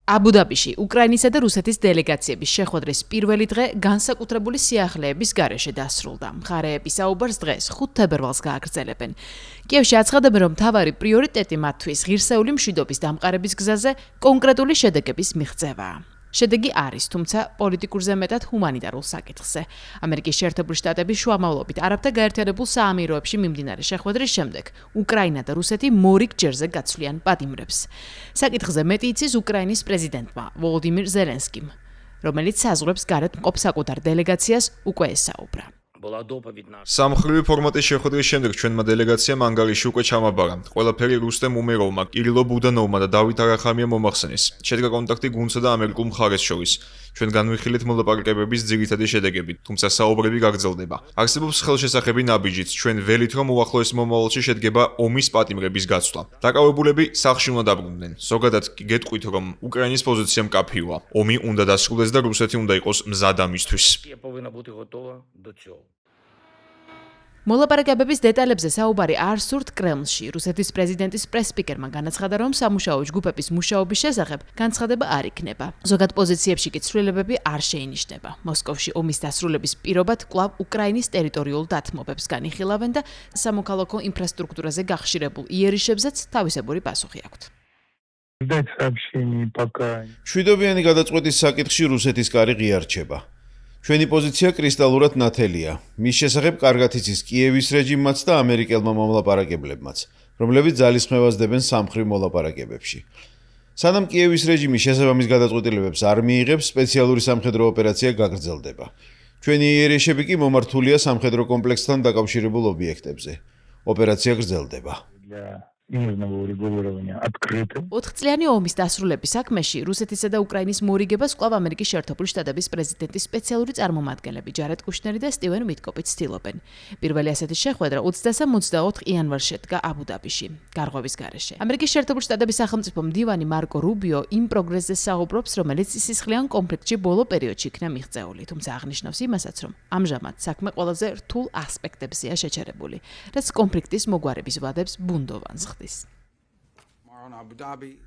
აბუ-დაბიში უკრაინისა და რუსეთის დელეგაციების შეხვედრის პირველი დღე განსაკუთრებული სიახლეების გარეშე დასრულდა. მხარეები საუბარს დღეს 5 თებერვალს გააგრძელებენ. კიევში აცხადებენ, რომ მთავარი პრიორიტეტი მათთვის ღირსეული მშვიდობის დამყარების გზაზე კონკრეტული შედეგების მიღწევაა. შედეგი არის, თუმცა პოლიტიკურზე მეტად ჰუმანიტარულ საკითხზე. ამერიკის შეერთებული შტატების შუამავლობით არაბთა გაერთიანებულ საამიროებში მიმდინარე შეხვედრის შემდეგ უკრაინა და რუსეთი მორიგ ჯერზე გაცვლიან პატიმრებს. საკითხზე მეტი იცის უკრაინის პრეზიდენტმა ვოლოდიმირ ზელენსკიმ, რომელიც საზღვრებს გარეთ მყოფ საკუთარ დელეგაციას უკვე ესაუბრა. სამხრივი ფორმატის შეხვედრის შემდეგ ჩვენმა დელეგაციამ ანგარიში უკვე ჩამაბარა. ყველაფერი რუსტემ უმეროვმა, კირილო ბუდანოვმა და დავით არახამიამ მომახსენეს. შედგა კონტაქტი გუნდსა და ამერიკულ მხარეს შორის. ჩვენ განვიხილეთ მოლაპარაკებების ძირითადი შედეგები, თუმცა საუბრები გაგრძელდება. არსებობს ხელშესახები ნაბიჯით, ჩვენ ველით, რომ უახლოეს მომავალში შედგება ომის პატიმრების გაცვლა. დაკავებულები სახლში უნდა დაბრუნდნენ. ზოგადად კი გეტყვით, რომ უკრაინის პოზიცია მკაფიოა. ომი უნდა დასრულდეს და რუსეთი უნდა იყოს მზად ამისთვის. მოლაპარაკებების დეტალებზე საუბარი არ სურთ კრემლში. რუსეთის პრეზიდენტის პრესსპიკერმა განაცხადა, რომ სამუშაო ჯგუფების მუშაობის შესახებ განცხადება არ იქნება. ზოგად პოზიციებში კი ცვლილებები არ შეინიშნება. მოსკოვში ომის დასრულების პირობად კვლავ უკრაინის ტერიტორიულ დათმობებს განიხილავენ და სამოქალაქო ინფრასტრუქტურაზე გახშირებულ იერიშებზეც თავისებური პასუხი აქვთ. მშვიდობიანი გადაწყვეტის საკითხში რუსეთის კარი ღიარჩება. ჩვენი პოზიცია კრისტალურად ნათელია. მის შესახებ კარგად იცის კიევის რეჟიმმაც და ამერიკელმა მომლაპარაკებლებმაც, რომლებიც ძალისხმევას დებენ სამხრივ მოლაპარაკებებში. სანამ კიევის რეჟიმი შესაბამის გადაწყვეტილებებს არ მიიღებს, სპეციალური სამხედრო ოპერაცია გაგრძელდება. ჩვენი იერიშები კი მომართულია სამხედრო კომპლექსთან დაკავშირებულ ობიექტებზე. ოპერაცია გრძელდება. 4-წლიანი ომის დასრულების საქმეში რუსეთისა და უკრაინის მორიგებას კვლავ ამერიკის შეერთებული შტატების პრეზიდენტის სპეციალური წარმომადგენლები ჯარედ კუშნერი და სტივენ ვიტკოპი ცდილობენ. პირველი ასეთი შეხვედრა 23-24 იანვარს შედგა აბუ-დაბიში, გარღვევის გარეშე. ამერიკის შეერთებული შტატების სახელმწიფო მდივანი მარკო რუბიო იმ პროგრესზე საუბრობს, რომელიც სისხლიან კონფლიქტში ბოლო პერიოდში იქნა მიღწეული, თუმცა აღნიშნავს იმასაც, რომ ამჟამად საქმე ყველაზე რთულ ასპექტებზეა შეჩერებული, რაც კონფლიქტის მოგვარების ვადებს ბუნდოვანს.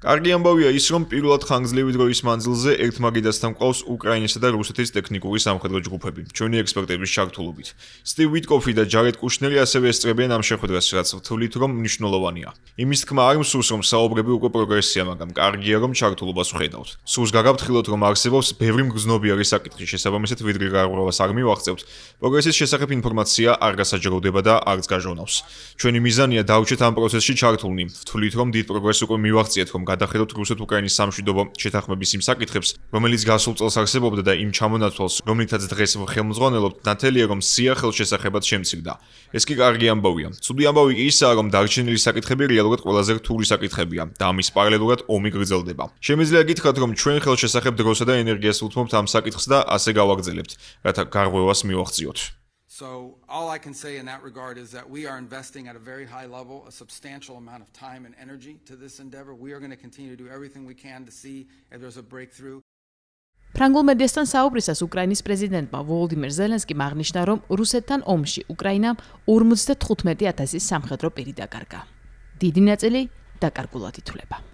კარგი ამბავია ის, რომ პირველად ხანგრძლივი დროის მანძილზე ერთმაგიდასთან მყავს უკრაინისა და რუსეთის ტექნიკური სამხედრო ჯგუფები, ჩვენი ექსპერტების ჩართულობით. სტივ ვიტკოფი და ჯარედ კუშნერი ასევე ესწრებიან ამ შეხვედრას, რაც ვთვლით, რომ მნიშვნელოვანია. იმის თქმა არ მსურს, რომ საუბრები უკვე პროგრესია, მაგრამ კარგია, რომ ჩართულობას ვხედავთ. სურს გაგაფრთხილოთ, რომ არსებობს ბევრი მგრძნობიარე საკითხი, შესაბამისად ვიდრე გარღვევას არ მივაღწევთ, პროგრესის შესახებ ინფორმაცია არ გასაჯეროვდება და არც გაჟონავს. ჩვენი მიზანია დავრჩეთ ამ პროცესში ჩართულნი. ვთვლით, რომ დიდ პროგრესს უკვე მივაღწიეთ, რომ გადახედოთ რუსეთ-უკრაინის სამშვიდობო შეთანხმების იმ საკითხებს, რომელიც გასულ წელს არსებობდა და იმ ჩამონაცვალს, რომლითაც დღეს ხელმძღვანელობთ, ნათელია, რომ სია ხელშესახებად შემცირდა. ეს კი კარგი ამბავია. ცუდი ამბავი კი ისაა, რომ დარჩენილი საკითხები რეალურად ყველაზე რთული საკითხებია და ამის პარალელურად ომი გრძელდება. შემიძლია გითხრათ, რომ ჩვენ ხელშესახებ დროსა და ენერგიას უთმობთ ამ საკითხს და ასე გავაგრძელებთ, რათა გარღვევას მივაღწიოთ. So all I can say in that regard is that we are investing at a very high level, a substantial amount of time and energy to this endeavor. We are going to continue to do everything we can to see if there's a breakthrough. ფრანგულ მედიასთან საუბრისას უკრაინის პრეზიდენტმა ვოლოდიმირ ზელენსკიმ აღნიშნა, რომ რუსეთთან ომში უკრაინამ 55,000 სამხედრო პირი დაკარგა. დიდი ნაწილი დაკარგულად ითვლება.